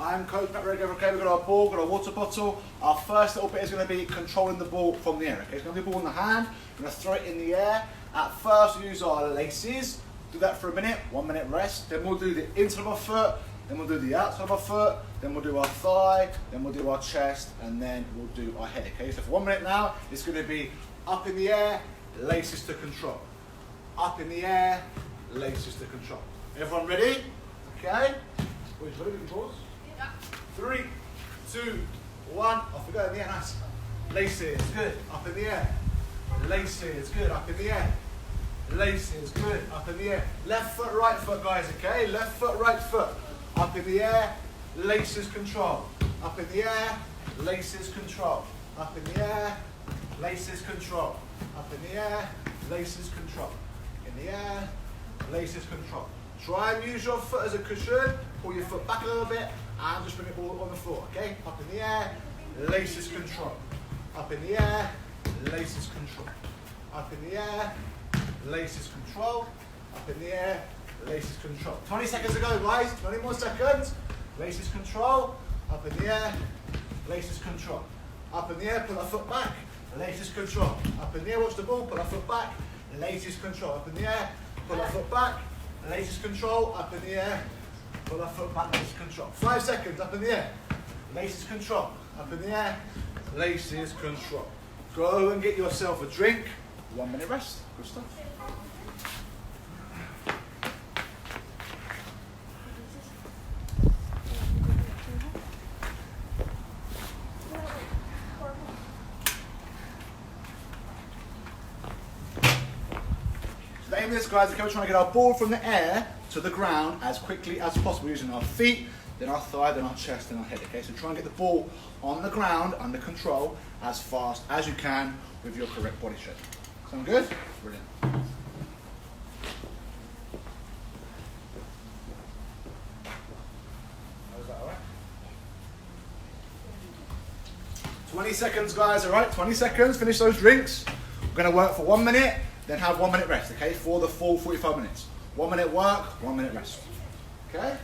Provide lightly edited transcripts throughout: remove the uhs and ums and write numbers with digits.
I'm coconut ready, okay, we've got our ball, we've got our water bottle. Our first little bit is going to be controlling the ball from the air, okay? It's going to be a ball in the hand, we're going to throw it in the air. At first we use our laces, do that for a minute, 1 minute rest, then we'll do the inside of our foot, then we'll do the outside of our foot, then we'll do our thigh, then we'll do our chest, and then we'll do our head, okay? So for 1 minute now, it's going to be up in the air, laces to control. Up in the air, laces to control. Everyone ready? Okay. Boys, ready? We can pause. Yeah. 3, 2, 1. Off we go in the air. Nice. Laces, good. Up in the air. Laces, good. Up in the air. Laces, good. Up in the air. Left foot, right foot, guys. Okay. Left foot, right foot. Up in the air. Laces, control. Up in the air. Laces, control. Up in the air. Laces, control. Up in the air. Laces, control. In the air. Laces, control. Try and use your foot as a cushion. Pull your foot back a little bit and just bring it all on the floor, okay? Up in the air, laces control. Up in the air, laces control. Up in the air, laces control. Up in the air, laces control. 20 seconds to go, guys. 20 more seconds. Laces control. Up in the air, laces control. Up in the air, pull our foot back. Laces control. Up in the air, watch the ball, pull our foot back. Laces control. Up in the air, pull our foot back. Laces control, up in the air, pull our foot back, laces control. 5 seconds, up in the air, laces control, up in the air, laces control. Go and get yourself a drink, 1 minute rest, good stuff. The aim of this, guys, is we're trying to get our ball from the air to the ground as quickly as possible using our feet, then our thigh, then our chest, then our head, okay? So try and get the ball on the ground under control as fast as you can with your correct body shape. Sound good? Brilliant. Was that all right? 20 seconds, guys, all right? 20 seconds, finish those drinks. We're going to work for 1 minute. Then have 1 minute rest, okay, for the full 45 minutes. 1 minute work, 1 minute rest, okay?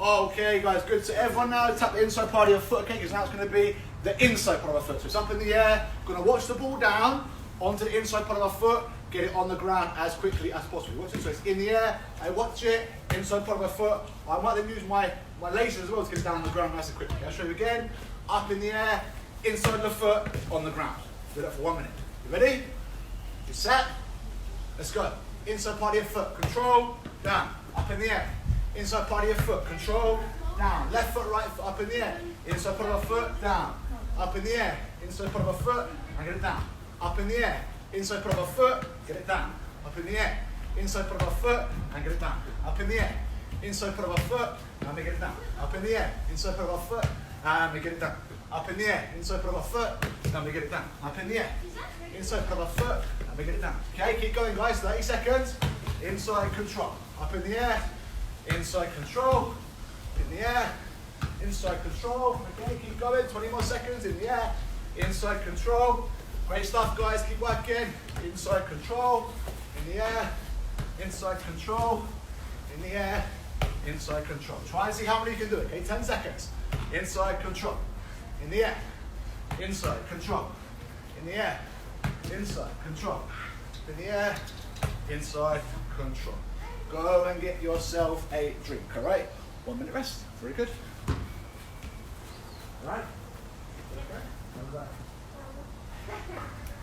Okay, guys, good. So everyone now tap the inside part of your foot, okay, because now it's going to be the inside part of our foot. So it's up in the air, going to watch the ball down onto the inside part of our foot, get it on the ground as quickly as possible. Watch it, so it's in the air, I watch it, inside part of my foot. I might then use my laces as well to get it down on the ground nice and quickly. I'll show you again, up in the air, inside the foot, on the ground. Do that for 1 minute. You ready? You set? Let's go. Inside part of your foot, control, down, up in the air. Inside part of your foot, control, down. Left foot, right foot, up in the air. Inside part of our foot, down. Up in the air. Inside part of our foot, and get it down. Up in the air. Inside part of our foot, get it down. Up in the air. Inside part of our foot, and get it down. Up in the air. Inside part of our foot, and we get it down. Up in the air. Inside part of our foot, and we get it down. Up in the air, inside part of our foot, and we get it down. Up in the air, inside part of our foot, and we get it down. Okay, keep going, guys, 30 seconds. Inside control. Up in the air, inside control. In the air, inside control. Okay, keep going, 20 more seconds. In the air, inside control. Great stuff, guys, keep working. Inside control. In the air, inside control. In the air, inside control. Try and see how many you can do, okay? 10 seconds. Inside control. In the air, inside, control. In the air, inside, control. In the air, inside, control. Go and get yourself a drink, all right? 1 minute rest, very good. All right? Okay, how's that?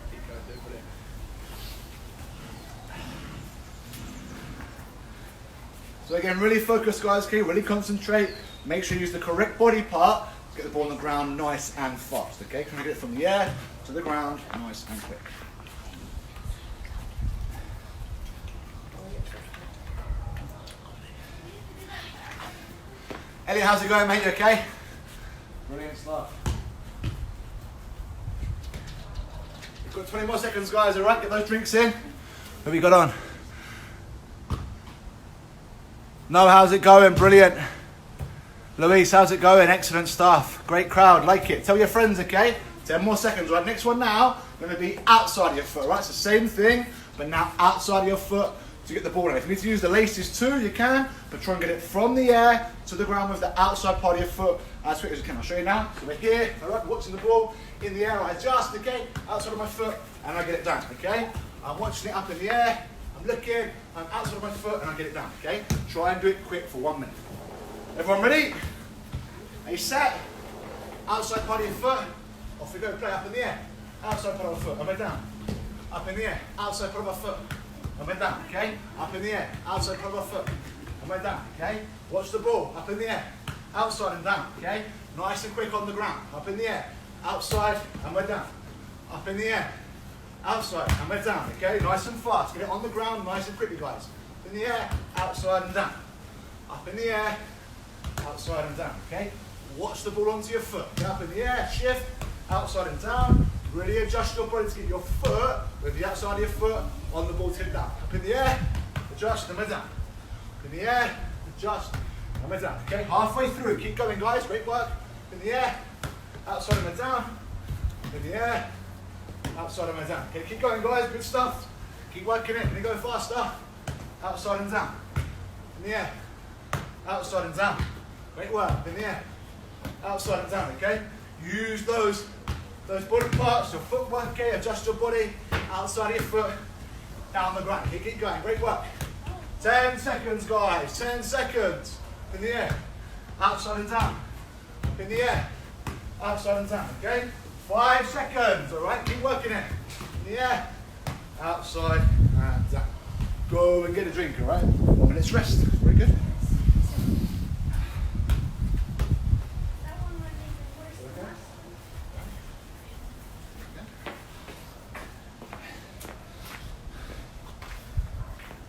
Keep going, do it. So again, really focus, guys, okay? Really concentrate. Make sure you use the correct body part. Get the ball on the ground nice and fast, okay? Trying to get it from the air to the ground, nice and quick. Elliot, how's it going, mate? You okay? Brilliant stuff. We've got 20 more seconds, guys, all right? Get those drinks in. What have you got on? No, how's it going? Brilliant. Luis, how's it going? Excellent stuff. Great crowd, like it. Tell your friends, okay? 10 more seconds, right? Next one now, going to be outside of your foot, right? It's the same thing, but now outside of your foot. to get the ball in. If you need to use the laces too, you can, but try and get it from the air to the ground with the outside part of your foot as quick as you can. I'll show you now. So we're here, all right, watching the ball in the air. I adjust, okay, outside of my foot, and I get it down, okay? I'm watching it up in the air, I'm looking, I'm outside of my foot, and I get it down, okay? Try and do it quick for 1 minute. Everyone ready? Are you set? Outside part of your foot, off we go, play up in the air. Outside part of my foot, up and down. Up in the air, outside part of my foot, up and down, okay? Up in the air, outside part of my foot, up and down, okay? Watch the ball, up in the air, outside and down, okay? Nice and quick on the ground, up in the air, outside and we're down. Up in the air, outside and we're down, okay? Nice and fast, get it on the ground nice and quickly, guys. Up in the air, outside and down. Up in the air, outside and down, okay? Watch the ball onto your foot, get up in the air, shift, outside and down. Really adjust your body to get your foot with the outside of your foot on the ball to hit down. Up in the air, adjust and we're down. Up in the air, adjust and we're down, okay? Halfway through, keep going guys, great work. Up in the air, outside and we're down. Up in the air, outside and we're down. Okay, keep going guys, good stuff. Keep working it, can you go faster? Outside and down. In the air, outside and down. Great work, up in the air, outside and down, okay? Use those body parts, your footwork, okay? Adjust your body, outside of your foot, down the ground. Okay, keep going, great work. 10 seconds guys, 10 seconds. In the air, outside and down. Up in the air, outside and down, okay? 5 seconds, all right? Keep working it. In the air, outside and down. Go and get a drink, all right? 1 minute's rest, very good.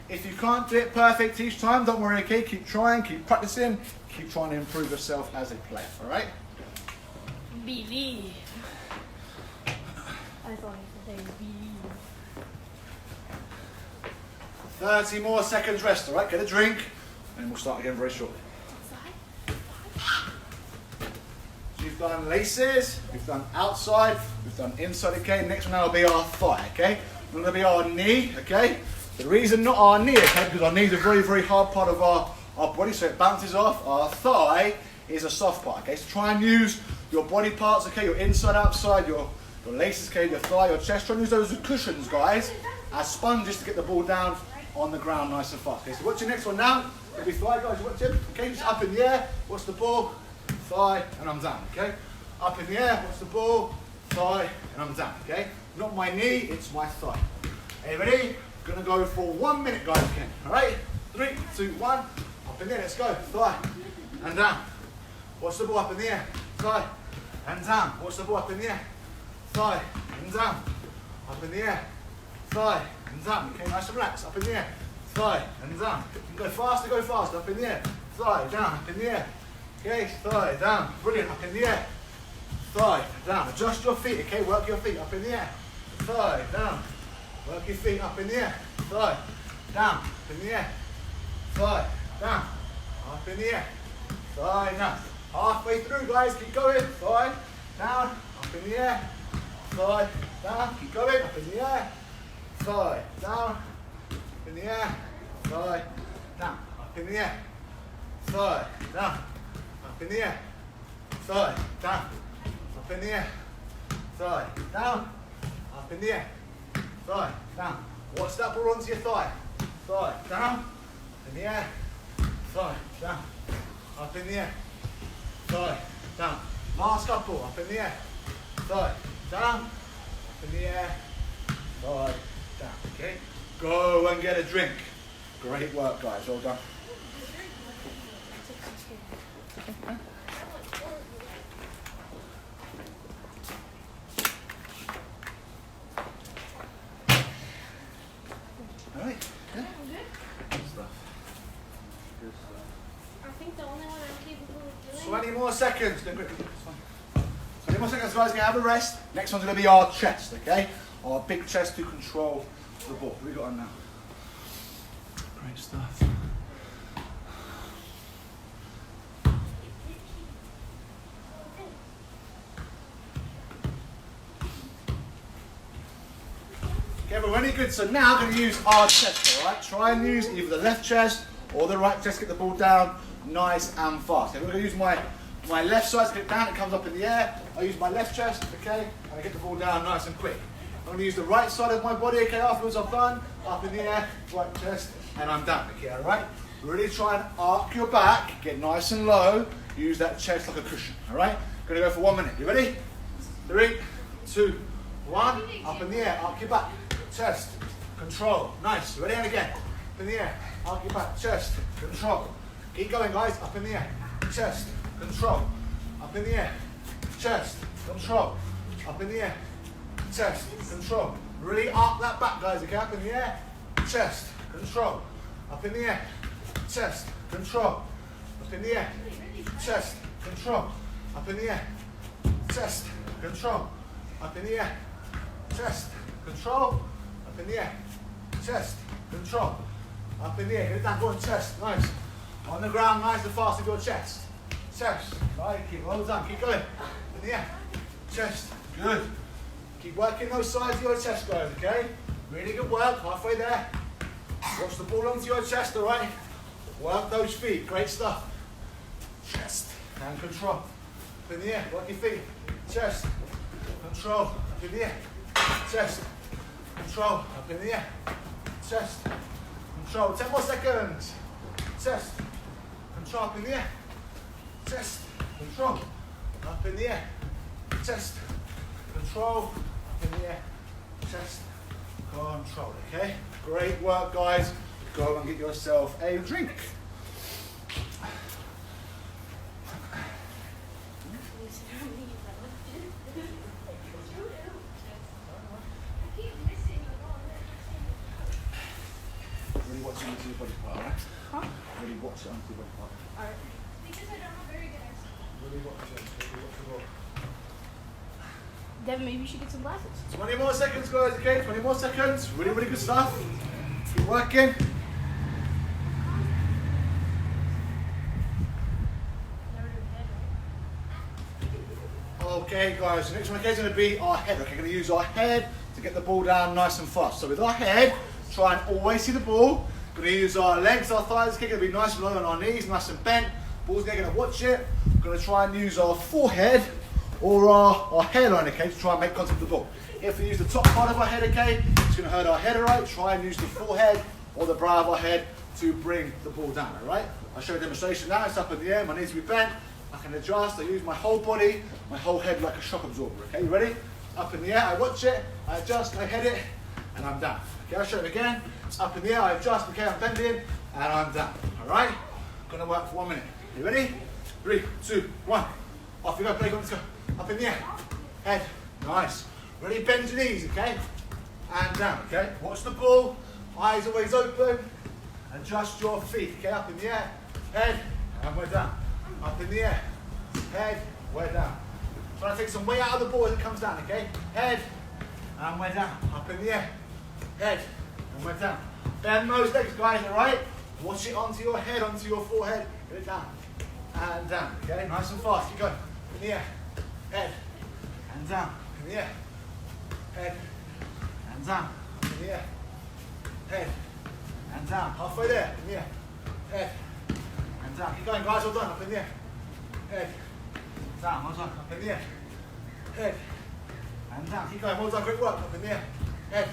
If you can't do it perfect each time, don't worry, okay? Keep trying, keep practicing, keep trying to improve yourself as a player, all right? Believe. I thought he said believe. 30 more seconds rest, all right? Get a drink, and we'll start again very shortly. So you've done laces, we've done outside, we've done inside, okay? Next one now will be our thigh, okay? We're going to be our knee, okay? The reason not our knee, okay, because our knee is a very, very hard part of our body, so it bounces off. Our thigh is a soft part, okay? So try and use your body parts, okay? Your inside, outside, your laces, okay? Your thigh, your chest. Try and use those as cushions, guys, as sponges to get the ball down on the ground nice and fast. Okay, so watch your next one now. It'll be thigh, guys, watch it. Okay, just up in the air, watch the ball, thigh, and I'm down, okay? Up in the air, watch the ball, thigh, and I'm down, okay? Not my knee, it's my thigh. Hey, ready? Gonna go for 1 minute, guys, again. All right? 3, 2, 1. Up in the air, let's go. Thigh and down. Watch the ball up in the air. Thigh and down. Watch the ball up in the air. Thigh and down. Up in the air. Thigh and down. Okay, nice and relaxed. Up in the air. Thigh and down. You can go faster, go faster. Up in the air. Thigh down. Up in the air. Okay, thigh down. Brilliant. Up in the air. Thigh down. Adjust your feet. Okay, work your feet. Up in the air. Thigh down. Work your feet up in the air, thigh, down, up in the air, thigh, down, up in the air, thigh, down. Halfway through, guys, keep going, thigh, down, up in the air, thigh, down, keep going, up in the air, thigh, down, up in the air, thigh, down, up in the air, thigh, down, up in the air, thigh, down, up in the air, thigh, down, up in the air. Thigh, down. Watch that ball onto your thigh. Thigh, down, in the air. Thigh, down, up in the air. Thigh, down. Last couple, up in the air. Thigh, down, up in the air. Thigh, down. Okay? Go and get a drink. Great work, guys. Well done. Alright, yeah. Good stuff. Good stuff. I think the only one I'm capable of doing. 20 more seconds. Don't quickly. It's fine. 20 more seconds, guys. Gonna have a rest. Next one's gonna be our chest, okay? Our big chest to control the ball. What have we got on now? Great stuff. Okay, everyone. really good. So now I'm going to use our chest, all right? Try and use either the left chest or the right chest to get the ball down nice and fast. Okay, we're going to use my left side to get it down. It comes up in the air. I use my left chest, okay, and I get the ball down nice and quick. I'm going to use the right side of my body, okay, afterwards I've done. Up in the air, right chest, and I'm down, okay, all right? Really try and arc your back, get nice and low, use that chest like a cushion, all right? Going to go for 1 minute. You ready? 3, 2, 1. Up in the air, arc your back, chest, control. Nice. Ready? And again. Up in the air, arc your back, chest, control. Keep going, guys. Up in the air, chest, control. Up in the air, chest, control. Up in the air, chest, control. Really arc that back, guys. Okay, up in the air, chest, control. Up in the air, chest, control. Up in the air, chest, control. Up in the air, chest, control. Up in the air, chest, control. Up in the air, chest, control. Up in the air, get it down, go on chest, nice. On the ground, nice and fast with your chest. Chest, right, keep well done, keep going. In the air, chest, good. Keep working those sides of your chest, guys, okay? Really good work, halfway there. Watch the ball onto your chest, all right? Work those feet, great stuff. Chest, and control. Up in the air, work your feet. Chest, control, up in the air. Chest, control, up in the air. Chest, control, 10 more seconds. Chest, control, up in the air. Chest, control, up in the air. Chest, control, up in the air. Chest, control, okay? Great work, guys. Go and get yourself a drink. Really watch it onto your body part, alright? Huh? Really watch it onto your body part. Alright. Because I don't have very good eyesight. Really watch it, really watch the ball. Devin, maybe you should get some glasses. 20 more seconds, guys, okay? 20 more seconds. Really, really good stuff. Keep working. Okay, guys, the next one is going to be our head. Okay, we're going to use our head to get the ball down nice and fast. So with our head, try and always see the ball. We're going to use our legs, our thighs, okay, going to be nice and low on our knees, nice and bent. Ball's going to watch it. We're going to try and use our forehead or our hairline, okay, to try and make contact with the ball. If we use the top part of our head, okay, it's going to hurt our head, all right? Try and use the forehead or the brow of our head to bring the ball down, all right? I'll show you a demonstration now. It's up in the air, my knees will be bent. I can adjust, I use my whole body, my whole head like a shock absorber, okay? You ready? Up in the air, I watch it, I adjust, I head it, and I'm down. Okay, I'll show it again. It's up in the air, I adjust, okay, I'm bending, and I'm down, all right? Gonna work for 1 minute. You ready? 3, 2, 1. Off you go, play, let's go. Up in the air, head, nice. Ready, bend your knees, okay? And down, okay? Watch the ball, eyes always open. Adjust your feet, okay? Up in the air, head, and we're down. Up in the air, head, we're down. Try to take some weight out of the ball as it comes down, okay? Head, and we're down. Up in the air, head, and we're down. Bend those legs, guys, all right? Watch it onto your head, onto your forehead. Get it down, and down, okay? Nice and fast, keep going. In the air, head, and down. In the air, head, and down. In the air, head, and down. Halfway there, in the air, head, and down. Keep going, guys, well done. Up in the air, head, down, well done. Up in the air, head, and down. Keep going, well done, great work. Up in the air, head,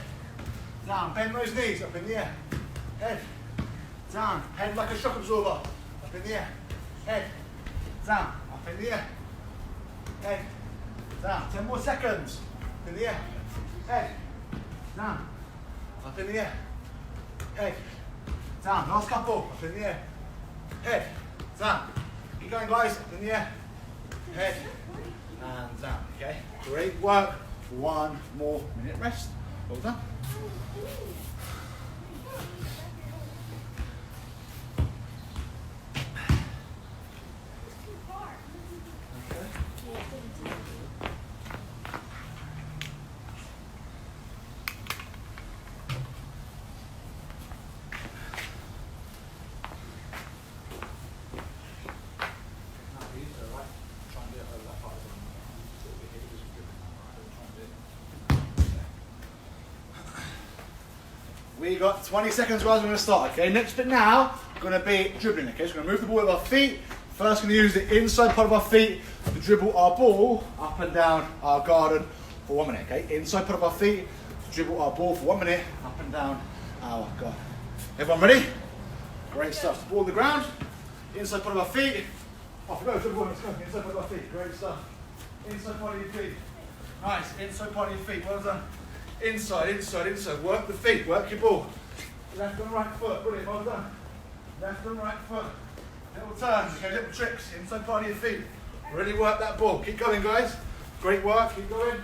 down. Bend those knees. Up in the air, head, down. Head like a shock absorber. Up in the air, head, down. Up in the air, head, down. 10 more seconds. Up in the air, head, down. Up in the air, head, down. Last couple. Up in the air, head, down. Keep going, guys. Up in the air, head, and down. Okay. Great work. 1 more minute rest. Well done. We got 20 seconds, guys. We're going to start, okay? Next bit now, going to be dribbling, okay? So we're going to move the ball with our feet. First, going to use the inside part of our feet to dribble our ball up and down our garden for 1 minute, okay? Inside part of our feet to dribble our ball for 1 minute up and down our garden. Everyone ready? Great stuff. Ball on the ground. Inside part of our feet. Off we go. Dribble. Let's go. Inside part of our feet. Great stuff. Inside part of your feet. Nice. Inside part of your feet. Well done. Inside, inside, inside. Work the feet. Work your ball. Left and right foot. Brilliant. Well done. Left and right foot. Little turns. Okay. Little tricks. Inside part of your feet. Really work that ball. Keep going, guys. Great work. Keep going.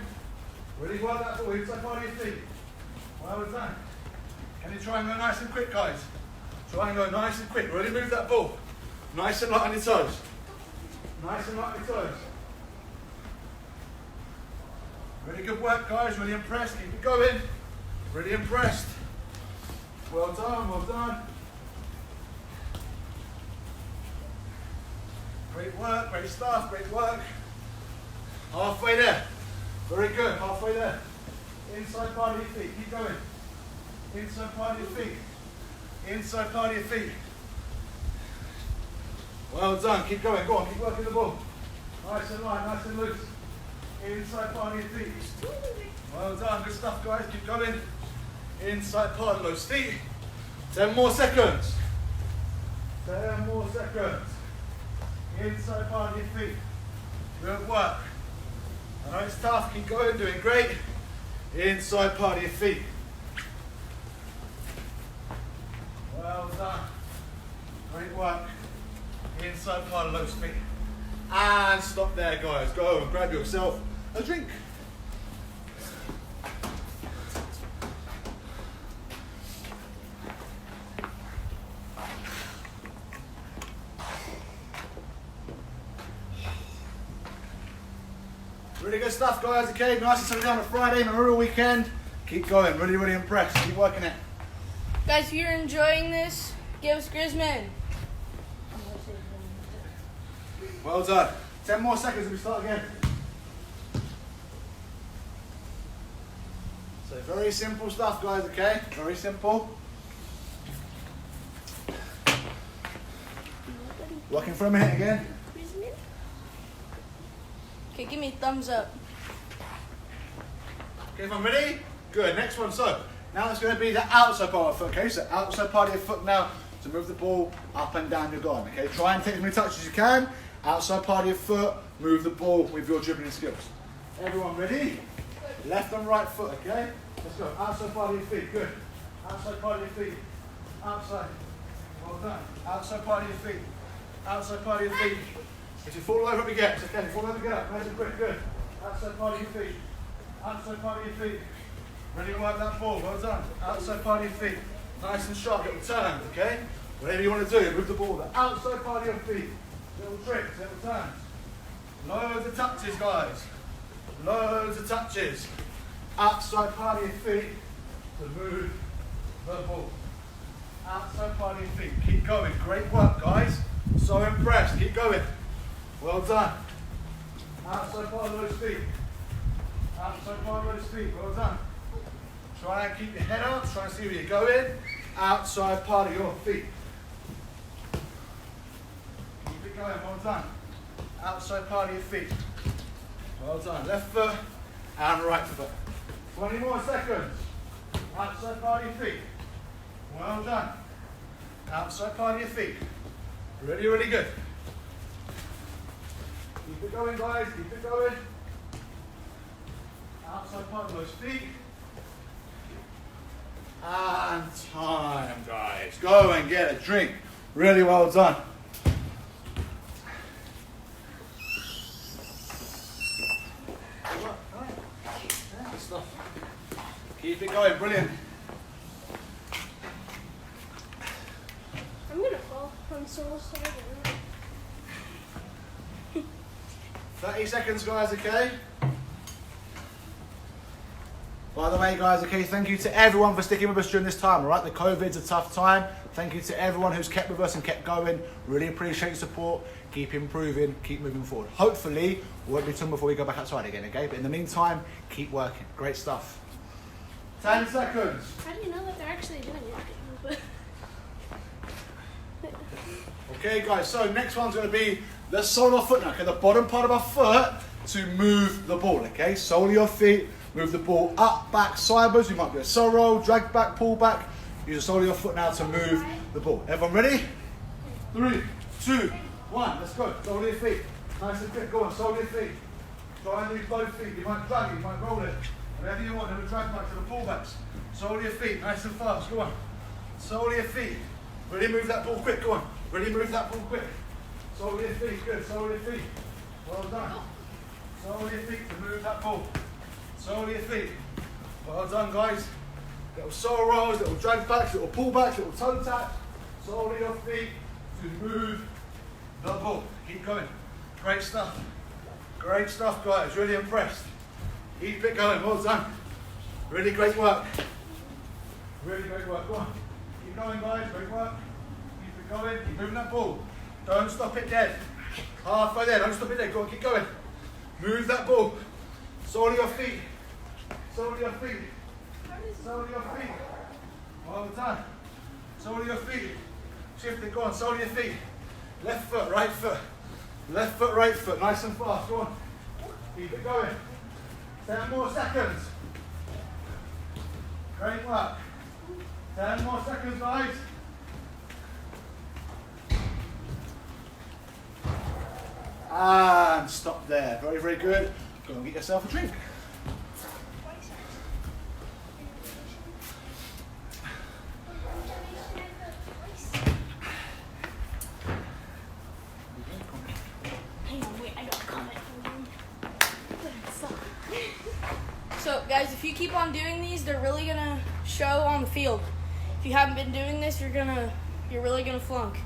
Really work that ball. Inside part of your feet. Well done. Can you try and go nice and quick, guys? Try and go nice and quick. Really move that ball. Nice and light on your toes. Nice and light on your toes. Really good work, guys. Really impressed. Keep it going. Really impressed. Well done, well done. Great work, great stuff, great work. Halfway there. Very good, halfway there. Inside part of your feet. Keep going. Inside part of your feet. Inside part of your feet. Well done. Keep going. Go on. Keep working the ball. Nice and light. Nice and loose. Inside part of your feet. Well done. Good stuff, guys. Keep going. Inside part of those feet. 10 more seconds. 10 more seconds. Inside part of your feet. Good work. I know it's tough. Keep going. Doing great. Inside part of your feet. Well done. Great work. Inside part of those feet. And stop there, guys. Go and grab yourself a drink. Really good stuff, guys. Okay, nice and settled down on a Friday, Memorial weekend. Keep going. Really, really impressed. Keep working it. Guys, if you're enjoying this, give us Grisman. Well done. 10 more seconds and we start again. So very simple stuff, guys, okay? Very simple. Working for a minute again. Okay, give me a thumbs up. Okay, everyone ready? Good, next one. So, now it's going to be the outside part of the foot, okay? So outside part of your foot now to move the ball up and down your garden, okay? Try and take as many touches as you can. Outside part of your foot, move the ball with your dribbling skills. Everyone ready? Left and right foot, okay? Let's go. Outside part of your feet, good. Outside part of your feet. Outside. Well done. Outside part of your feet. Outside part of your feet. If you fall over, we get. It's okay. Fall over, get up. Nice and quick, good. Outside part of your feet. Outside part of your feet. Ready to work that ball, well done. Outside part of your feet. Nice and sharp, little turns, okay? Whatever you want to do, move the ball the outside part of your feet. Little tricks, little turns. Loads of touches, guys. Loads of touches. Outside part of your feet to move the ball. Outside part of your feet. Keep going. Great work, guys. So impressed. Keep going. Well done. Outside part of those feet. Outside part of those feet. Well done. Try and keep your head up. Try and see where you're going. Outside part of your feet. Keep it going. Well done. Outside part of your feet. Well done. Left foot and right foot. 20 more seconds. Outside part of your feet. Well done. Outside part of your feet. Really, really good. Keep it going, guys. Keep it going. Outside part of those feet. And time, guys. Go and get a drink. Really well done. Keep it going, brilliant. I'm gonna fall. I'm so sorry. 30 seconds, guys, okay? By the way, guys, okay, thank you to everyone for sticking with us during this time, all right? The COVID's a tough time. Thank you to everyone who's kept with us and kept going. Really appreciate your support. Keep improving, keep moving forward. Hopefully, we won't be done before we go back outside again, okay? But in the meantime, keep working. Great stuff. 10 seconds. How do you know that they're actually doing it. Okay guys, so next one's going to be the sole of our foot now, okay, the bottom part of our foot to move the ball, okay, sole of your feet, move the ball up, back, sideways, you might do a sole roll, drag back, pull back, use the sole of your foot now to move the ball. Everyone ready? 3, 2, 1, let's go, sole of your feet, nice and quick, go on, sole of your feet, try and move both feet, you might drag it, you might roll it, whatever you want, then drag back to the pullbacks, sole of your feet, nice and fast, go on, sole of your feet, really move that ball quick, go on. Really move that ball quick. Sole of your feet, good. Sole of your feet. Well done. Sole of your feet to move that ball. Sole of your feet. Well done, guys. Little sole rolls, little drag backs, little pull backs, little toe tap. Sole of your feet to move the ball. Keep going. Great stuff. Great stuff, guys. Really impressed. Keep it going. Well done. Really great work. Really great work. Go on. Keep going, guys. Great work. Going, keep moving that ball. Don't stop it dead. Halfway there, don't stop it dead. Go on, keep going. Move that ball. Sole of your feet. Sole of your feet. Sole of your feet. Well done. Sole of your feet. Shift it, go on, sole of your feet. Left foot, right foot. Left foot, right foot. Nice and fast, go on. Keep it going. 10 more seconds. Great work. 10 more seconds, guys. And stop there. Very, very good. Go and get yourself a drink. Hang on, wait, I got a comment. So, guys, if you keep on doing these, they're really gonna show on the field. If you haven't been doing this, you're really gonna flunk.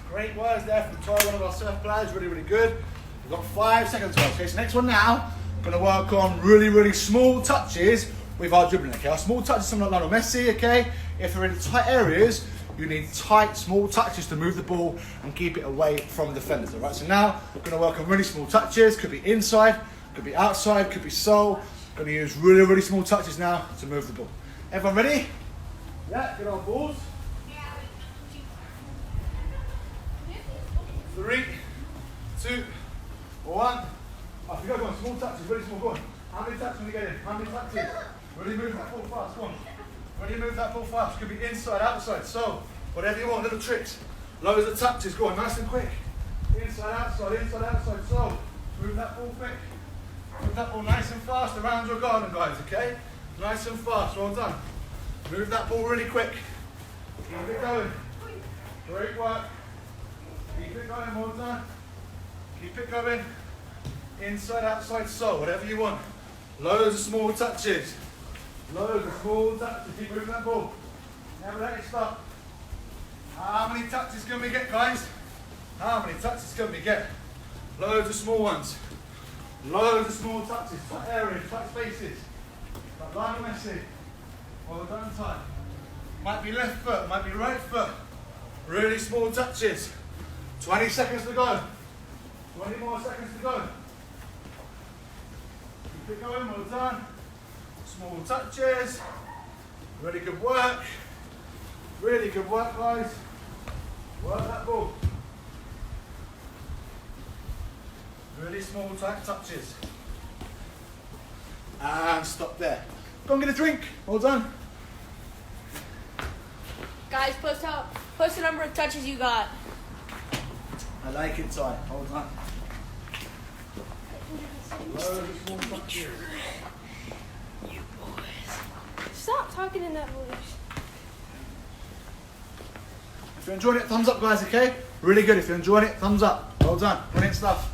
Great words there from Tori, one of our surf players, really, really good. We've got 5 seconds to go. Okay, so next one now, we're going to work on really, really small touches with our dribbling, okay? Our small touches, something like Lionel Messi, okay? If you're in tight areas, you need tight, small touches to move the ball and keep it away from defenders, all right? So now, we're going to work on really small touches. Could be inside, could be outside, could be sole. Going to use really, really small touches now to move the ball. Everyone ready? Yeah, get on balls. 3, 2, 1. Off you go, go on, small touches, really small, go on. How many touches when you get in? How many touches? Really move that ball fast, go on. Really move that ball fast. Could be inside, outside, so whatever you want, little tricks. Loads of touches, go on, nice and quick. Inside, outside, so move that ball quick. Move that ball nice and fast around your garden, guys, okay? Nice and fast, well done. Move that ball really quick. Keep it going. Great work. Keep it going, well done. Keep it going. Inside, outside, so whatever you want. Loads of small touches. Loads of small touches. Keep moving that ball. Never let it stop. How many touches can we get, guys? How many touches can we get? Loads of small ones. Loads of small touches. Tight areas, tight spaces. Like Lionel Messi. Well done, tight. Might be left foot, might be right foot. Really small touches. 20 seconds to go. 20 more seconds to go. Keep it going, well done. Small touches. Really good work. Really good work, guys. Work that ball. Really small, tight touches. And stop there. Go and get a drink. Well done. Guys, post the number of touches you got. I like it tight. Well done. Loads of small touches. You boys. Stop talking in that voice. If you're enjoying it, thumbs up, guys, okay? Really good. If you're enjoying it, thumbs up. Well done. Brilliant stuff.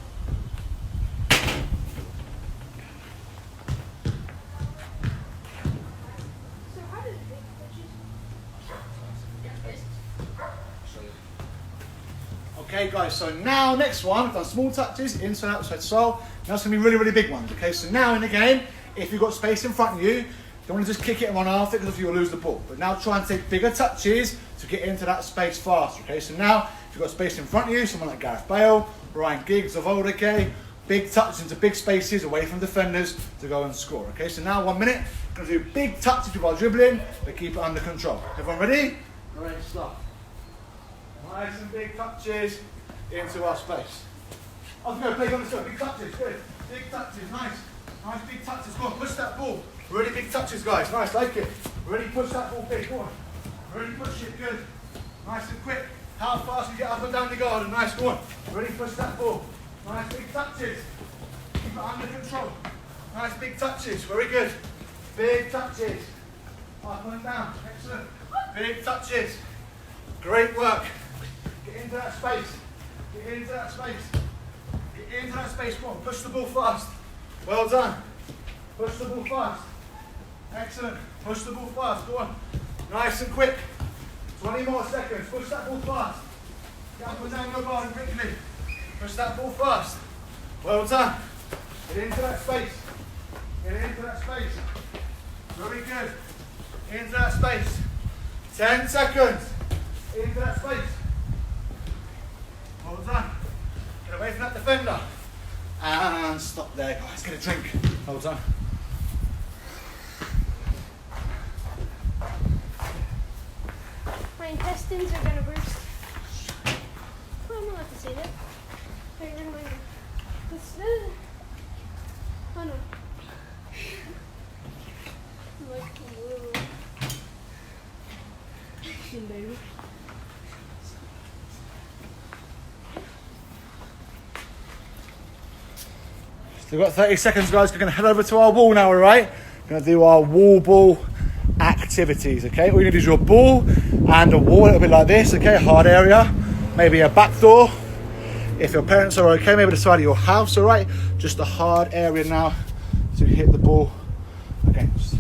Okay guys, so now next one, we've done small touches, inside, outside, sole. Now it's going to be really, really big ones. Okay, so now in the game, if you've got space in front of you, you don't want to just kick it and run after it because you'll lose the ball. But now try and take bigger touches to get into that space faster. Okay, so now if you've got space in front of you, someone like Gareth Bale, Ryan Giggs of old, okay, big touches into big spaces away from defenders to go and score. Okay, so now 1 minute. We're going to do big touches with our dribbling, but keep it under control. Everyone ready? Great stuff. Nice and big touches into our space. Off we go, play on the side. Big touches, good. Big touches, nice. Nice big touches. Go on, push that ball. Really big touches, guys. Nice, like it. Really push that ball big. Go on. Really push it, good. Nice and quick. How fast you get up and down the garden. Nice, go on. Really push that ball. Nice big touches. Keep it under control. Nice big touches. Very good. Big touches. Up and down. Excellent. Big touches. Great work. Get into that space. Get into that space. Get into that space. Come on. Push the ball fast. Well done. Push the ball fast. Excellent. Push the ball fast. Go on. Nice and quick. 20 more seconds. Push that ball fast. Get up and down your garden quickly. Push that ball fast. Well done. Get into that space. Get into that space. Very good. Into that space. 10 seconds. Into that space. Well done. Get away from that defender. And stop there, guys. Get a drink. Well done. My intestines are gonna burst. Well, I'm not allowed to say that. Wait, never mind. Oh no. Like, whoa. Baby. We've got 30 seconds, guys. We're going to head over to our wall now, all right? We're going to do our wall ball activities, okay? All you need is your ball and a wall, a little bit like this, okay? A hard area, maybe a back door. If your parents are okay, maybe the side of your house, all right? Just a hard area now to hit the ball against.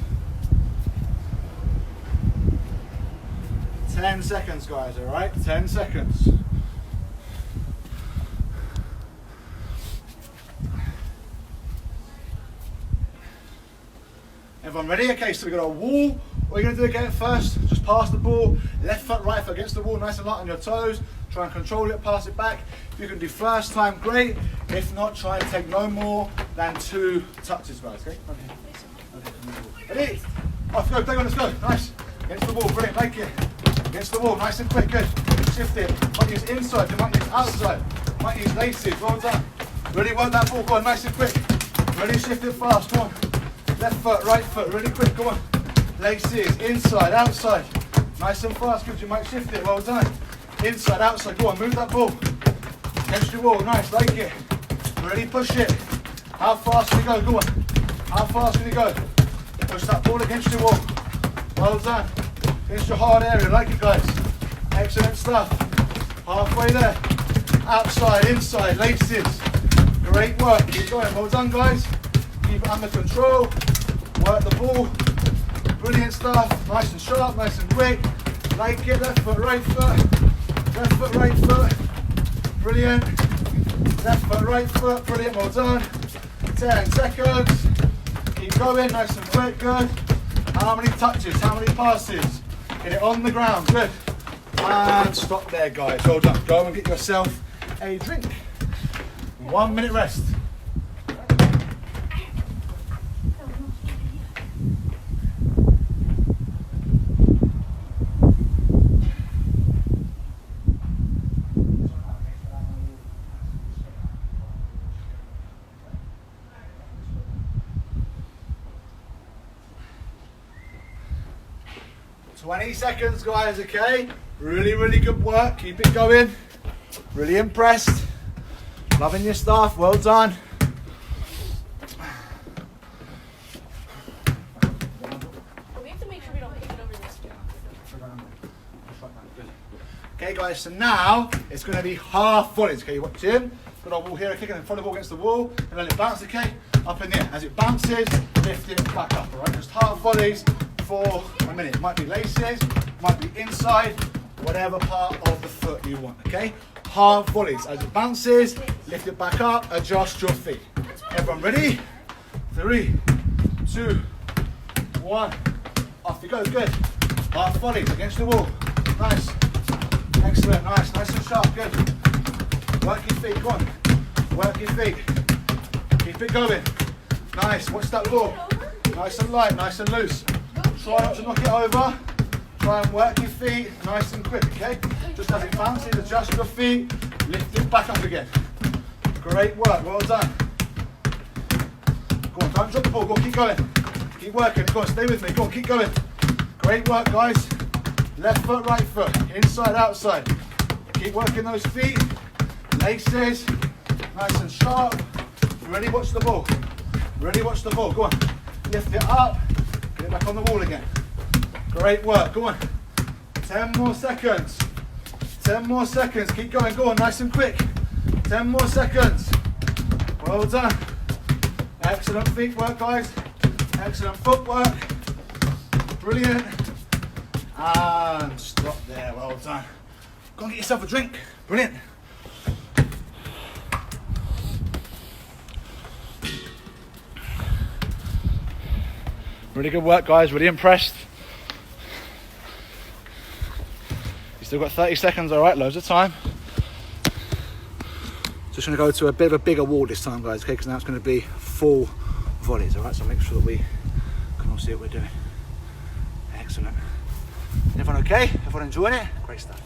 10 seconds, guys, all right? 10 seconds. Everyone ready? Okay, so we've got our wall. What you're going to do again first, just pass the ball, left foot, right foot against the wall, nice and light on your toes. Try and control it, pass it back. If you can do first time, great. If not, try and take no more than 2 touches, guys, okay? Ready? Off you go, play on, let's go. Nice. Against the wall, brilliant, like it. Against the wall, nice and quick, good. Shift it. Might use inside, you might use outside. Might use laces, well done. Really work that ball, go on, nice and quick. Really shift it fast, go on. Left foot, right foot, really quick, go on. Laces, inside, outside. Nice and fast, good, you might shift it, well done. Inside, outside, go on, move that ball. Against your wall, nice, like it. Really push it. How fast can you go, go on. How fast can you go? Push that ball against your wall. Well done. Against your hard area, like it, guys. Excellent stuff. Halfway there. Outside, inside, laces. Great work, keep going, well done, guys. Keep it under control. Work the ball. Brilliant stuff. Nice and sharp, nice and quick. Like it, left foot, right foot. Left foot, right foot. Brilliant. Left foot, right foot. Brilliant, well done. 10 seconds. Keep going, nice and quick, good. How many touches, how many passes? Get it on the ground, good. And stop there, guys. Well done. Go and get yourself a drink. 1 minute rest. $20 seconds, guys, okay? Really, really good work. Keep it going. Really impressed. Loving your stuff. Well done. We have to make sure we don't kick it over this. Okay, guys, so now it's going to be half volleys. Okay, you watch him. Got our ball here, kicking and throw the ball against the wall, and let it bounce, okay? Up in the air. As it bounces, lift it back up, all right? Just half volleys for a minute. Might be laces, might be inside, whatever part of the foot you want, okay? Half volleys. As it bounces, lift it back up, adjust your feet. Everyone ready? 3, 2, 1. Off you go, good. Half volleys against the wall. Nice. Excellent, nice and sharp, good. Work your feet, go on. Work your feet. Keep it going. Nice, watch that ball. Nice and light, nice and loose. Try not to knock it over. Try and work your feet nice and quick, okay? Just as it bounces, adjust your feet, lift it back up again. Great work, well done. Go on, don't drop the ball, go on, keep going. Keep working, go on, stay with me, go on, keep going. Great work, guys. Left foot, right foot, inside, outside. Keep working those feet, laces, nice and sharp. Ready, watch the ball. Ready, watch the ball, go on. Lift it up, get it back on the wall again. Great work, go on. 10 more seconds. 10 more seconds, keep going, go on, nice and quick. 10 more seconds. Well done. Excellent feet work, guys. Excellent footwork. Brilliant. And stop there, well done. Go and get yourself a drink. Brilliant. Really good work, guys, really impressed. You still got 30 seconds, all right, loads of time. Just gonna go to a bit of a bigger wall this time, guys, okay, because now it's gonna be full volleys, all right, so make sure that we can all see what we're doing. Excellent. Everyone okay? Everyone enjoying it? Great stuff.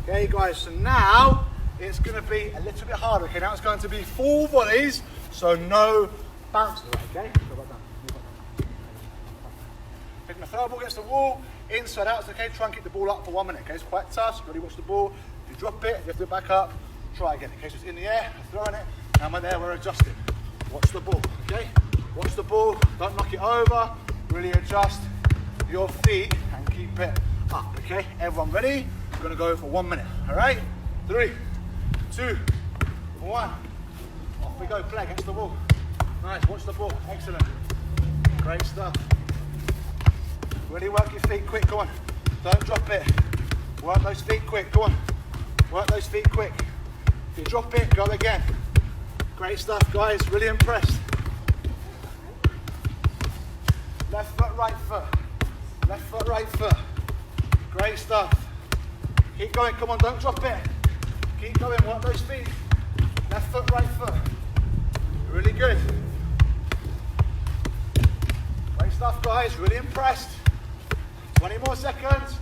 Okay guys, so now it's going to be a little bit harder. Okay, now it's going to be full volleys, so no bounce. Okay, picking the third ball against the wall, inside out. Okay, try and keep the ball up for 1 minute. Okay, it's quite tough. So really watch the ball. If you drop it, lift it back up. Try again. Okay, so it's in the air, throwing it. Now we're there, we're adjusting. Watch the ball. Okay, watch the ball. Don't knock it over. Really adjust your feet and keep it up. Okay, everyone ready? We're going to go for 1 minute, all right? 3, 2, 1. Off we go, play against the wall. Nice, watch the ball, excellent. Great stuff. Really work your feet quick, go on. Don't drop it. Work those feet quick, go on. Work those feet quick. If you drop it, go again. Great stuff, guys, really impressed. Left foot, right foot. Left foot, right foot. Great stuff. Keep going, come on, don't drop it. Keep going, work those feet. Left foot, right foot. Really good. Great stuff, guys, really impressed. 20 more seconds.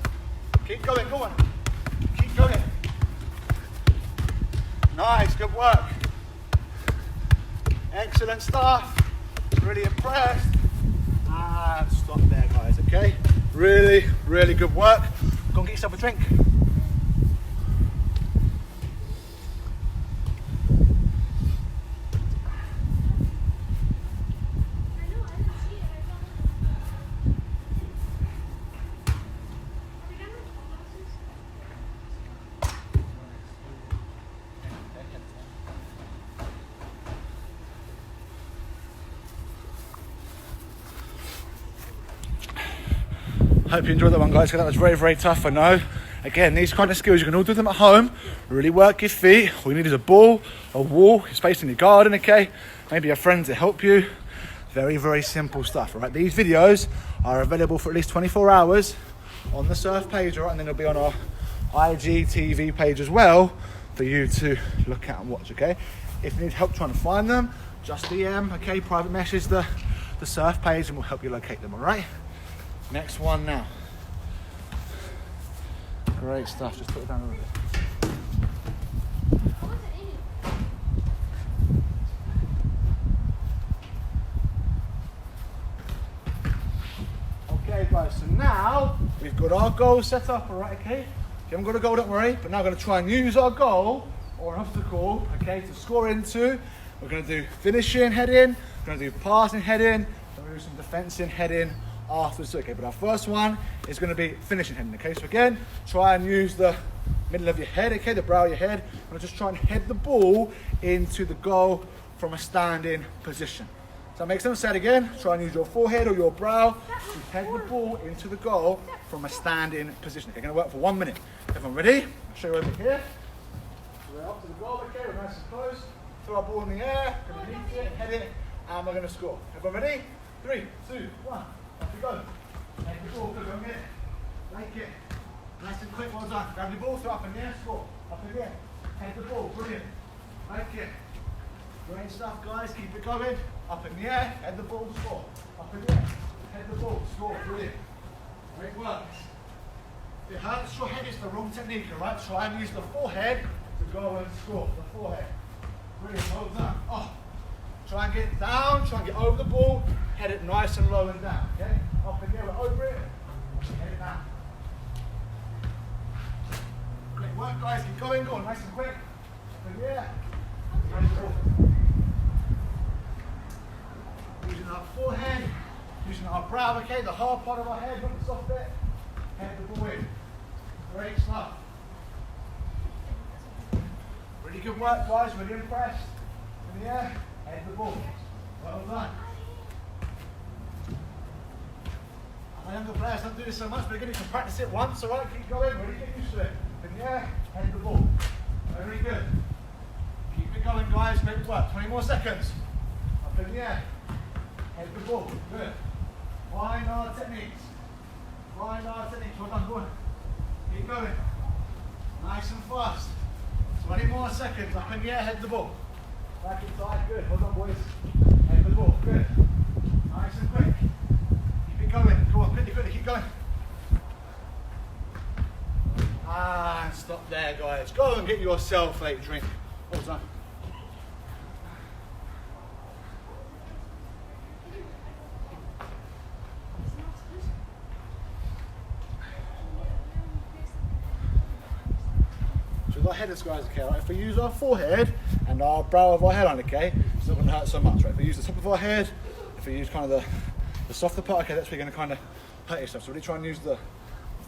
Keep going, go on. Keep going. Nice, good work. Excellent stuff. Really impressed. And stop there, guys, okay? Really, really good work. Go and get yourself a drink. Hope you enjoyed that one, guys, because that was very, very tough, I know. Again, these kind of skills, you can all do them at home. Really work your feet. All you need is a ball, a wall, space in your garden, okay? Maybe a friend to help you. Very, very simple stuff, all right? These videos are available for at least 24 hours on the Surf page, all right? And then they'll be on our IGTV page as well for you to look at and watch, okay? If you need help trying to find them, just DM, okay? Private message the Surf page and we'll help you locate them, all right? Next one now. Great stuff, just put it down a little bit. Okay guys, so now we've got our goal set up, all right, okay? If you haven't got a goal, don't worry, but now we're going to try and use our goal or an obstacle, okay, to score into. We're going to do finishing, head in, we're going to do passing, head in, we're going to do some defensing, head in, afterwards, okay, but our first one is going to be finishing heading, okay, so again, try and use the middle of your head, okay, the brow of your head, and just try and head the ball into the goal from a standing position. that make sense? Say it again. Try and use your forehead or your brow to head the ball into the goal from a standing position. Okay, going to work for 1 minute. Everyone ready? I'll show you over here. So we're up to the goal, okay, we're nice and close. Throw our ball in the air, going to meet it, head it, and we're going to score. Everyone ready? 3, 2, 1, off we go. Head the ball, good, go and get it. Like it. Nice and quick, well done. Grab the ball, throw up in the air, score. Up in the air. Head the ball, brilliant. Like it. Great stuff, guys. Keep it going. Up in the air, head the ball, score. Up in the air, head the ball, score. Brilliant. Great work. If it hurts your head, it's the wrong technique, alright? Try and use the forehead to go and score. The forehead. Brilliant, well done. Oh. Try and get down, try and get over the ball, head it nice and low and down, okay? Up in the air, over it, head it down. Great work, guys. Keep going, go on, nice and quick. Up in the air. Using our forehead, using our brow, okay? The hard part of our head, not the soft bit. Head the ball in. Great stuff. Really good work, guys. Really impressed. In the air, head the ball. Well done. Our younger players don't do this so much, but again, you can practice it once, alright? Keep going, really get used to it. In the air, head the ball. Very good. Keep it going, guys. Great work. 20 more seconds. Up in the air. Head the ball. Good. Find our techniques. Find our techniques. Well done, go on. Keep going. Nice and fast. 20 more seconds. Up in the air, head the ball. Back inside. Good. Well done, boys. Head the ball. Good. Nice and quick. Keep it going. Go on, quickly, keep going. And stop there, guys. Go and get yourself a drink. Well done. So we've got headers, guys, okay, right? If we use our forehead and our brow of our headline, okay, it's not going to hurt so much, right? If we use the top of our head, if we use kind of the softer part, okay, that's where you're going to kind of hurt yourself. So really try and use the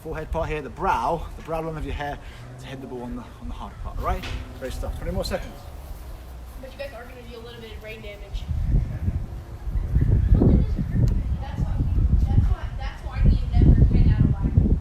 forehead part here, the brow line of your hair to head the ball on the harder part, all right? Great stuff. 20 more seconds. But you guys are going to do a little bit of brain damage. That's why you never get out of line.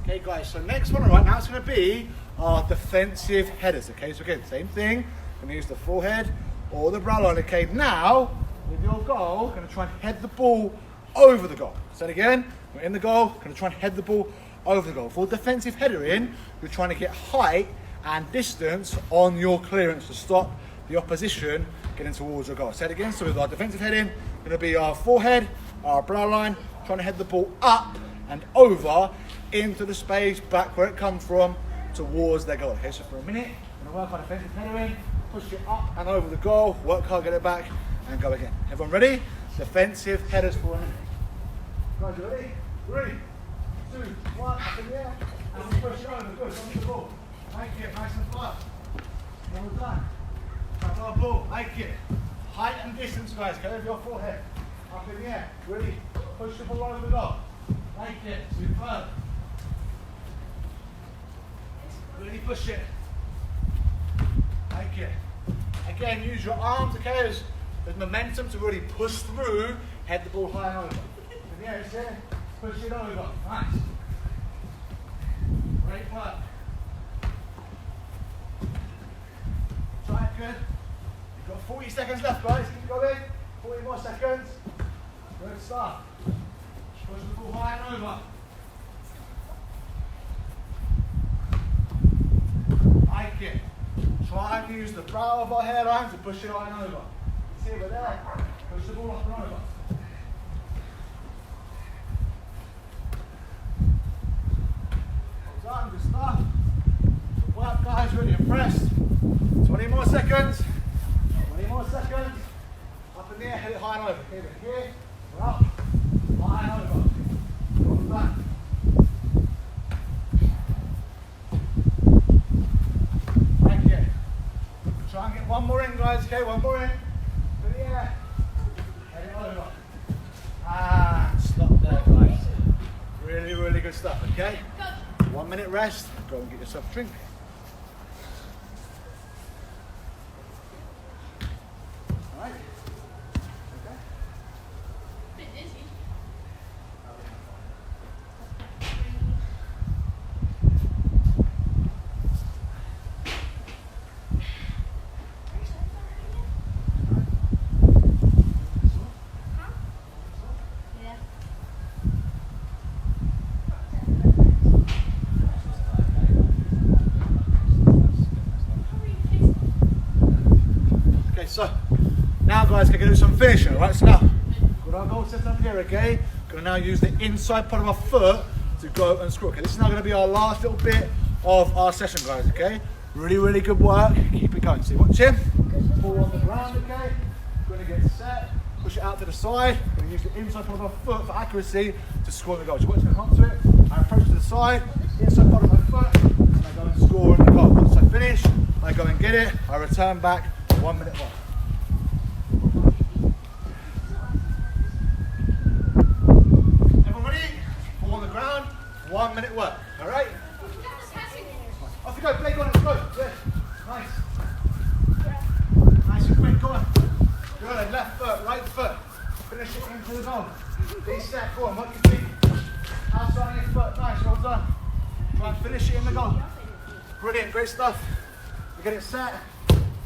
Okay, guys, so next one, all right, now it's going to be our defensive headers, okay? So again, same thing. Going to use the forehead or the brow line, okay? Now, with your goal, going to try and head the ball over the goal. Say it again. We're in the goal, going to try and head the ball over the goal. For defensive header in, you're trying to get height and distance on your clearance to stop the opposition getting towards your goal. Say it again. So with our defensive head in, going to be our forehead, our brow line, trying to head the ball up and over into the space, back where it comes from, towards their goal. Okay, so for a minute, going to work our defensive header in, push it up and over the goal, work hard, get it back, and go again. Everyone ready? Defensive headers for a minute. Guys, you ready? 3, 2, 1, up in the air, and we push it over. Good, on the ball. Make it nice and flat. Well done. Grab our ball, make it. Height and distance, guys, go over your forehead. Up in the air, really push the ball over the goal. Make it, superb. Really push it. Make it. Again, use your arms, okay? There's momentum to really push through, head the ball high and over. In the air, it's here, push it over. Nice. Great work. Try it, good. You've got 40 seconds left, guys. Keep going. 40 more seconds. Good start. Push the ball high and over. Like it. Try and use the brow of our hairline to push it high and over. See over there. Push the ball up and over. Well done, good stuff. Good work, guys, really impressed. 20 more seconds. 20 more seconds. Up in the air, hit it high and over. Okay, we're here, we're up, high and over. Well done. Thank you. Try and get one more in, guys, okay, one more in. To the air. Head it over. And stop there, guys. Really, really good stuff, okay? 1 minute rest. Go and get yourself a drink. guys, we're going to do some finishing, alright? So now, we've got our goal set up here, okay? Going to now use the inside part of our foot to go and score, okay? This is now going to be our last little bit of our session, guys, okay? Really, really good work. Keep it going. So watch him. Ball on the ground, okay? Going to get set. Push it out to the side. Going to use the inside part of our foot for accuracy to score the goal. So watch me come to it. I approach to the side. Inside part of my foot. And I go and score in the goal. Once I finish, I go and get it. I return back. 1 minute work. Everyone ready? Ball on the ground. 1 minute work. All right? Off you go, play, go on, let's go. Good. Nice. Nice and quick, go on. Good, left foot, right foot. Finish it into the goal. Be set, go on, work your feet. Outside of your foot, nice, well done. Try and finish it in the goal. Brilliant, great stuff. You get it set.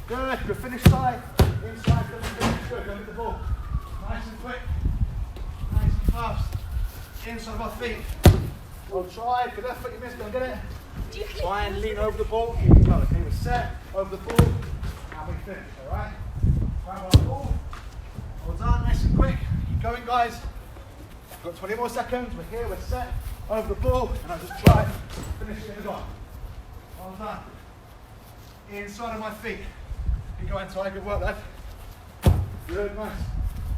Good, good finish side. Inside, good, go with the ball. Nice and quick. Nice and fast. Inside of our feet. Well, try, good left foot, you missed, go and get it. Try and lean over the ball, keep it going. Okay, we're set, over the ball, and we finish, alright? Grab our ball, well done, nice and quick. Keep going, guys. We've got 20 more seconds, we're here, we're set, over the ball, and I'll just try and finish it in the goal. Well done. Inside of my feet. Keep going, Ty, good work, lad. Good, nice.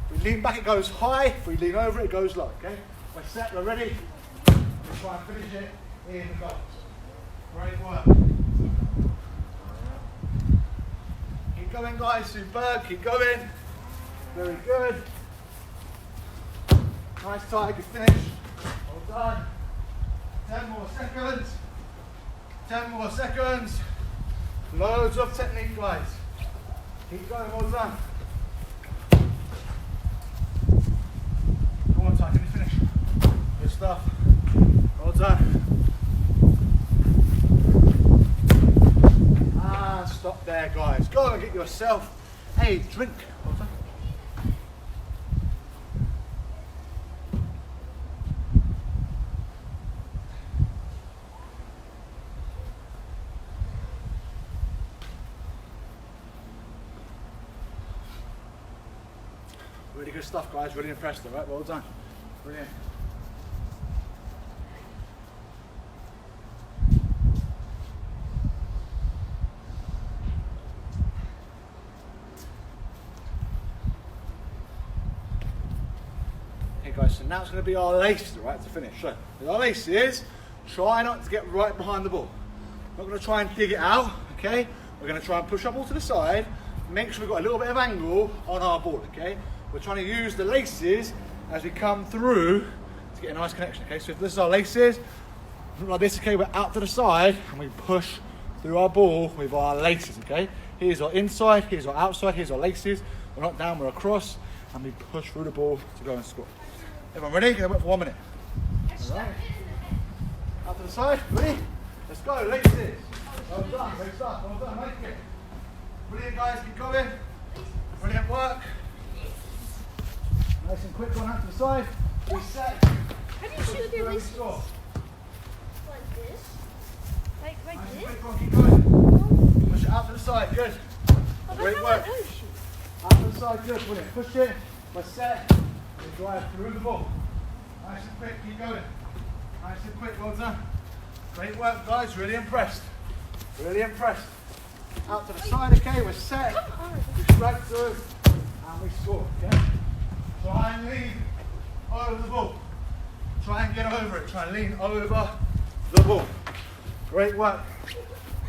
If we lean back, it goes high. If we lean over, it goes low, okay? We're set, we're ready. We'll try and finish it in the goal. Great work. Keep going, guys. Superb. Keep going. Very good. Nice tie. Good finish. Well done. 10 more seconds. 10 more seconds. Loads of technique, guys. Keep going. Well done. Go on, Ty. Can you finish? Good stuff. Well done. Stop there, guys. Go and get yourself a drink. Really good stuff, guys. Really impressed, all right? Well done. Brilliant. Guys, so now it's going to be our laces, right, to finish. So, with our laces, try not to get right behind the ball. Not going to try and dig it out, okay? We're going to try and push our ball to the side, make sure we've got a little bit of angle on our ball, okay? We're trying to use the laces as we come through to get a nice connection, okay? So if this is our laces, like this, okay, we're out to the side and we push through our ball with our laces, okay? Here's our inside, here's our outside, here's our laces. We're not down, we're across, and we push through the ball to go and score. Everyone ready? Gonna work for 1 minute. All right. Out to the side. Ready? Let's go. Laces. Well done. Great stuff. Well done. Make it. Brilliant, guys. Keep going. Brilliant work. Nice and quick. Going out to the side. Reset. How do you shoot your laces? Like this? Like nice this? And quick. Go on, keep going. Push it out to the side. Good. Great work. Out to the side. Good. Brilliant. Push it. We're set. We drive through the ball. Nice and quick, keep going. Nice and quick, well done. Great work, guys, really impressed. Really impressed. Out to the side, okay, we're set. We strike through and we score, okay? Try and lean over the ball. Try and get over it. Try and lean over the ball. Great work.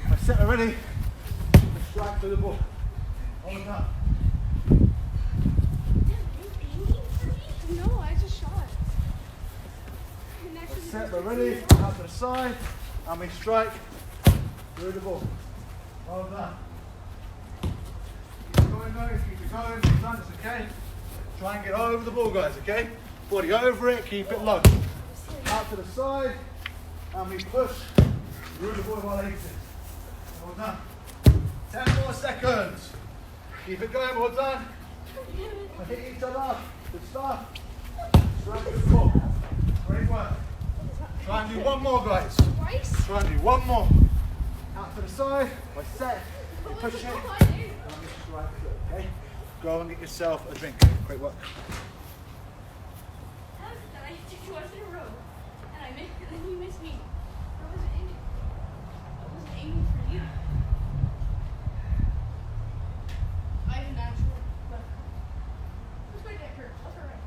We're set already. We strike through the ball. Well done. No, I just shot. Set, we're ready, out to the side, and we strike through the ball. Well done. Keep it going, guys, keep it going, it's done, it's okay. Try and get over the ball, guys, okay? Body over it, keep it low. Out to the side, and we push through the ball with our laces. Well done. 10 more seconds. Keep it going, well done. Hit each other. Good stuff. Strike through the ball. Great work. Try and do one more, guys. Twice? Try and do one more. Out to the side. We're set. We push it. And we strike through, okay? go and get yourself a drink. Great work. How is it that I hit you twice in a row, and then you missed me? I wasn't aiming for you. I have a natural, but which way did it hurt? Left or right?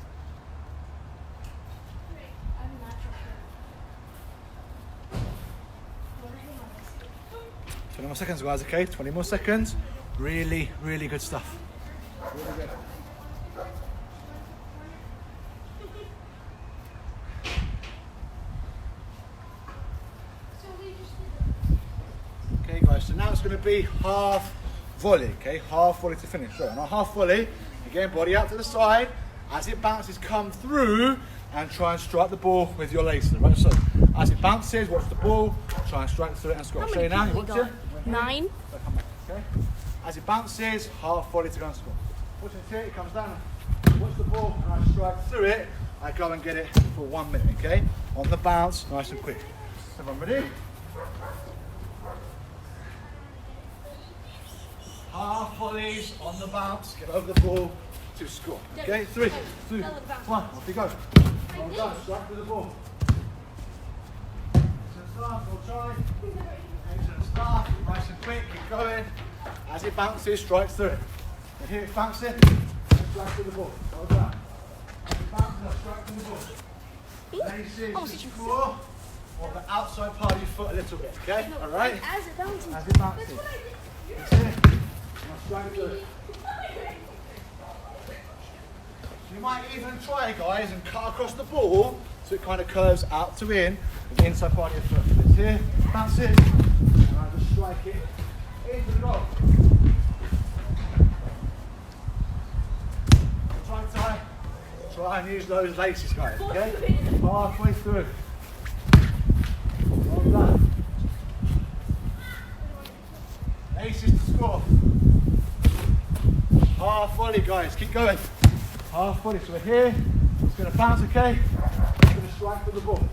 Right. I have a natural hurt. What are you on this? 20 more seconds, guys, okay? 20 more seconds. Really, really good stuff. Really good. So we just did Okay, guys, so now it's going to be half volley, okay? Half volley to finish. So, on a half volley, again, body out to the side. As it bounces, come through and try and strike the ball with your laces, right? So, as it bounces, watch the ball, try and strike through it and score. How Show you many now, you people watch we it. got? 9. So come back, okay? As it bounces, half volley to go and score. Watch it here, it comes down. Watch the ball, and I strike through it. I go and get it for 1 minute, okay? On the bounce, nice and quick. Everyone ready? Half volleys on the bounce, get over the ball to score. Okay, 3, 2, 1, off you go. Well done, strike through the ball. Excellent start, we'll try. Excellent start, nice and quick, keep going. As it bounces, strike through it. And here it's bouncing, strike through the ball. Well done. As it bounces, strike through the ball. Laces to score on the outside part of your foot a little bit, okay? Alright? As it bounces. As it bounces. That's what I did. It's here. Now strike through it. You might even try, guys, and cut across the ball so it kind of curves out to in with the inside part of your foot. It's here, bounces, and I just strike it into the goal. Try and use those laces, guys, okay? Halfway through. Well done. Laces to score. Half volley, guys, keep going. Half volley, so we're here. It's going to bounce, okay? It's going to strike to the ball.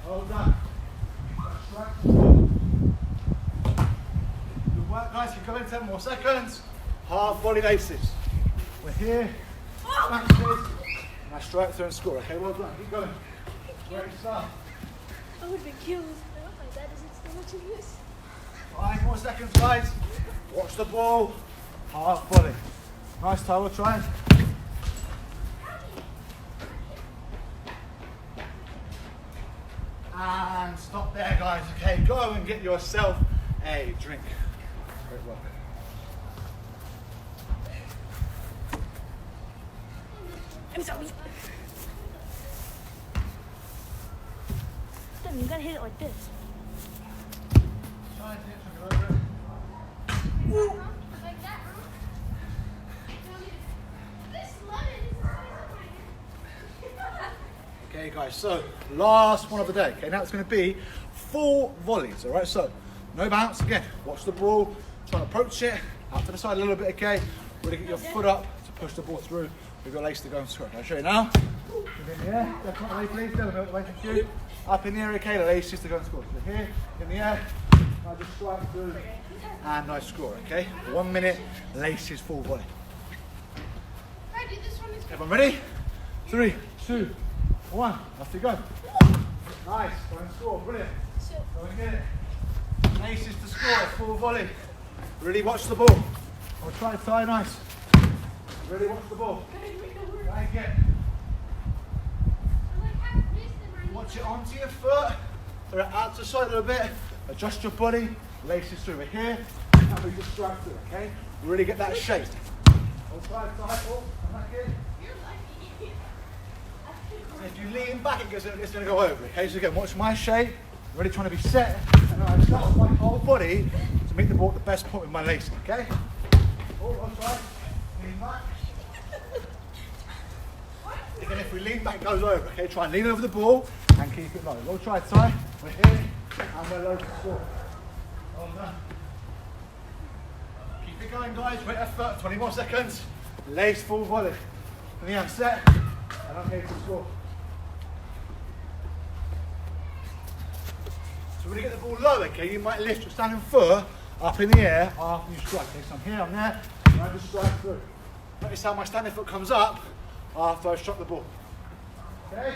Well done. Strike to the ball. Good work, guys, keep going, 10 more seconds. Half volley laces. We're here. Bounces. And I strike through and score, okay? Well done, keep going. Great stuff. I would have been killed. My dad isn't still watching this. 5 more seconds, guys. Watch the ball. Half volley. Nice tie, we'll try it. And stop there, guys. Okay, go and get yourself a drink. Great work. I'm sorry. Then you gotta hit it like this. Try it, go over it. Like that, huh? This lemon is the size of my hand. Okay, guys, so last one of the day. Okay, now it's going to be 4 volleys, all right? So no bounce, again, watch the ball, try and approach it, out to the side a little bit, okay? Really get your foot up to push the ball through with your lace to go and score. I'll show you now. In the air, definitely, please, don't wait for you. Up in the air, okay, the laces to go and score. So here, in the air, now just strike through and nice score, okay? 1 minute, laces full volley. Everyone ready? 3, 2, 1, off you go. Nice, go and score, brilliant. Go and get it. Laces to score, full volley. Really watch the ball. I'll try to tie nice. Really watch the ball. Try and get. Watch it onto your foot. Throw it out to the side a little bit. Adjust your body. Laces through. We're here. And we just strike through, okay? Really get that shape. I'll try to tie. Oh, come back in. If you lean back, it's going to go over. Okay, so again, watch my shape. Really trying to be set, and I adjust my whole body to meet the ball at the best point with my lacing. Okay. Oh, I'll try. Lean back. Again, if we lean back, it goes over. Okay, try and lean over the ball and keep it low. We'll try to tie. We're here, and we're low to score. Well done. Keep it going, guys. Wait effort. 20 more seconds. Lace full volley. And then I'm set, and I'm here to score. So when you get the ball low, okay, you might lift your standing foot up in the air after you strike. Okay, so I'm here, I'm there, and I just strike through. Notice how my standing foot comes up after I struck the ball. Okay?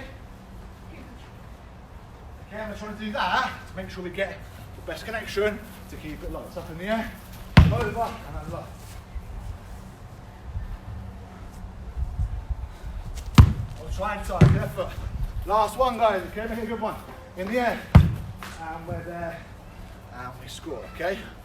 Okay, I'm trying to do that to make sure we get the best connection to keep it low. It's up in the air, over and over. I'll try and tie your foot. Last one, guys, okay? Make it a good one. In the air. And we're there. And we score, okay?